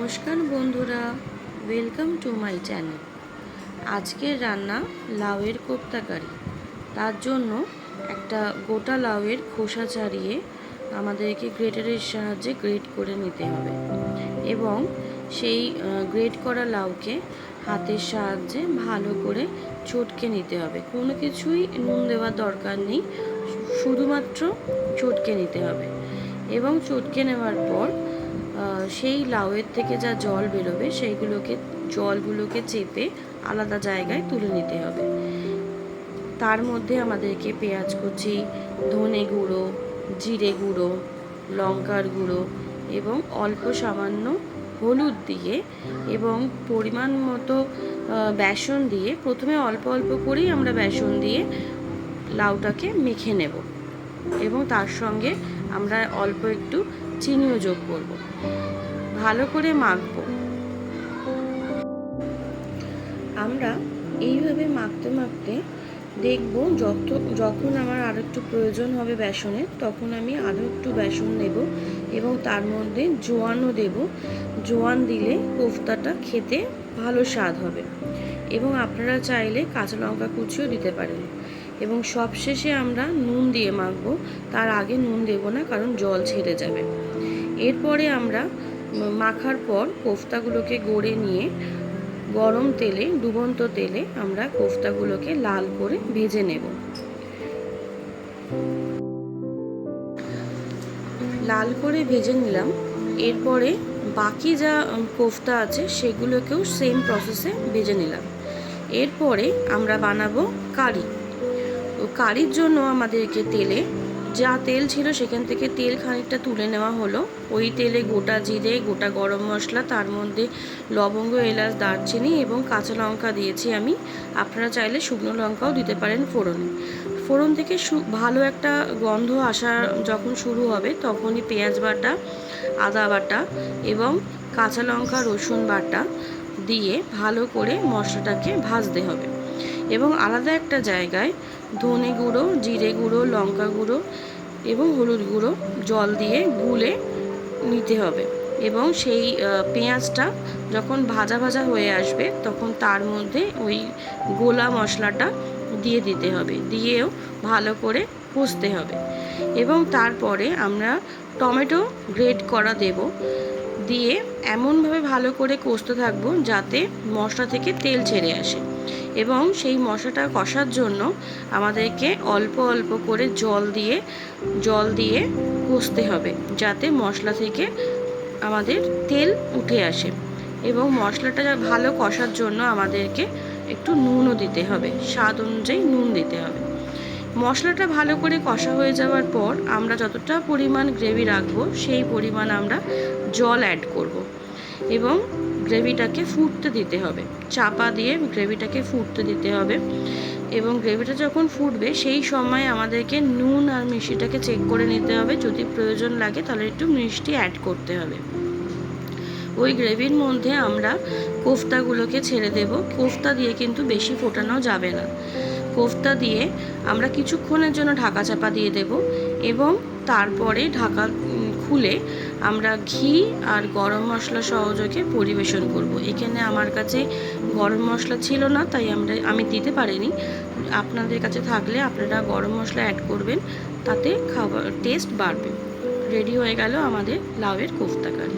নমস্কার বন্ধুরা, welcome to my channel. আজকের রান্না লাউয়ের কোপ্তা কারি। তার জন্য একটা গোটা লাউয়ের খোসা ছাড়িয়ে আমাদেরকে গ্রেটারের সাহায্যে গ্রেট করে নিতে হবে এবং সেই গ্রেট করা লাউকে হাতের সাহায্যে ভালো করে চটকে নিতে হবে। কোনো কিছুই নুন দেওয়ার দরকার নেই, শুধুমাত্র চটকে নিতে হবে। এবং চটকে নেওয়ার পর সেই লাউয়ের থেকে যা জল বেরোবে জলগুলোকে চেপে আলাদা জায়গায় তুলে নিতে হবে। তার মধ্যে আমাদেরকে পেঁয়াজ কুচি, ধনে গুঁড়ো, জিরে গুঁড়ো, লঙ্কার গুঁড়ো এবং অল্প সামান্য হলুদ দিয়ে এবং পরিমাণ মতো বেসন দিয়ে, প্রথমে অল্প অল্প করেই আমরা বেসন দিয়ে লাউটাকে মেখে নেব এবং তার সঙ্গে আমরা অল্প একটু চিনিও যোগ করব। ভালো করে মাখবো। আমরা এইভাবে মাখতে মাখতে দেখব যখন আমার আরও একটু প্রয়োজন হবে বেসনের, তখন আমি আরও একটু বেসন দেব এবং তার মধ্যে জোয়ানও দেব। জোয়ান দিলে কোফতাটা খেতে ভালো স্বাদ হবে এবং আপনারা চাইলে কাঁচা লঙ্কা কুচিও দিতে পারেন। এবং সবশেষে আমরা নুন দিয়ে মাখবো, তার আগে নুন দেব না, কারণ জল ছেড়ে যাবে। এরপরে আমরা মাখার পর কোফতাগুলোকে গড়ে নিয়ে গরম তেলে, ডুবন্ত তেলে আমরা কোফতাগুলোকে লাল করে ভেজে নেব। লাল করে ভেজে নিলাম। এরপরে বাকি যা কোফতা আছে সেগুলোকেও সেম প্রসেসে ভেজে নিলাম। এরপরে আমরা বানাবো কারি। কারির জন্য আমাদেরকে তেলে যা তেল ছিল সেখান থেকে তেল খানিকটা তুলে নেওয়া হলো। ওই তেলে গোটা জিরে, গোটা গরম মশলা, তার মধ্যে লবঙ্গ, এলাচ, দারচিনি এবং কাঁচা লঙ্কা দিয়েছি আমি। আপনারা চাইলে শুকনো লঙ্কাও দিতে পারেন ফোড়নে। ফোড়ন থেকে ভালো একটা গন্ধ আসা যখন শুরু হবে, তখনই পেঁয়াজ বাটা, আদা বাটা এবং কাঁচা লঙ্কা, রসুন বাটা দিয়ে ভালো করে মশলাটাকে ভাজতে হবে। এবং আলাদা একটা জায়গায় ধনে গুঁড়ো, জিরে গুঁড়ো, লঙ্কা গুঁড়ো এবং হলুদ গুঁড়ো জল দিয়ে গুলে নিতে হবে। এবং সেই পেঁয়াজটা যখন ভাজা ভাজা হয়ে আসবে, তখন তার মধ্যে ওই গোলা মশলাটা দিয়ে দিতে হবে, দিয়েও ভালো করে কষতে হবে। এবং তারপরে আমরা টমেটো গ্রেট করা দেব, দিয়ে এমনভাবে ভালো করে কষতে থাকবো যাতে মশলা থেকে তেল ছেড়ে আসে। এবং সেই মশলাটা কষার জন্য আমাদেরকে অল্প অল্প করে জল দিয়ে কষতে হবে, যাতে মশলা থেকে আমাদের তেল উঠে আসে। এবং মশলাটা ভালো কষার জন্য আমাদেরকে একটু নুনও দিতে হবে, স্বাদ অনুযায়ী নুন দিতে হবে। মশলাটা ভালো করে কষা হয়ে যাওয়ার পর আমরা যতটা পরিমাণ গ্রেভি রাখবো সেই পরিমাণ আমরা জল অ্যাড করব এবং গ্রেভিটাকে ফুটতে দিতে হবে। চাপা দিয়ে গ্রেভিটাকে ফুটতে দিতে হবে। এবং গ্রেভিটা যখন ফুটবে সেই সময় আমাদেরকে নুন আর মিষ্টিটাকে চেক করে নিতে হবে। যদি প্রয়োজন লাগে তাহলে একটু মিষ্টি অ্যাড করতে হবে। ওই গ্রেভির মধ্যে আমরা কোফতাগুলোকে ছেড়ে দেব। কোফতা দিয়ে কিন্তু বেশি ফোটানো যাবে না। কোফতা দিয়ে আমরা কিছুক্ষণের জন্য ঢাকা চাপা দিয়ে দেব এবং তারপরে ঢাকা খুলে আমরা ঘি আর গরম মশলা সহযোগে পরিবেশন করব। এখানে আমার কাছে গরম মশলা ছিল না, তাই আমি দিতে পারিনি। আপনাদের কাছে থাকলে আপনারা গরম মশলা অ্যাড করবেন, তাতে খাবার টেস্ট বাড়বে। রেডি হয়ে গেল আমাদের লাউয়ের কোফতা কারি।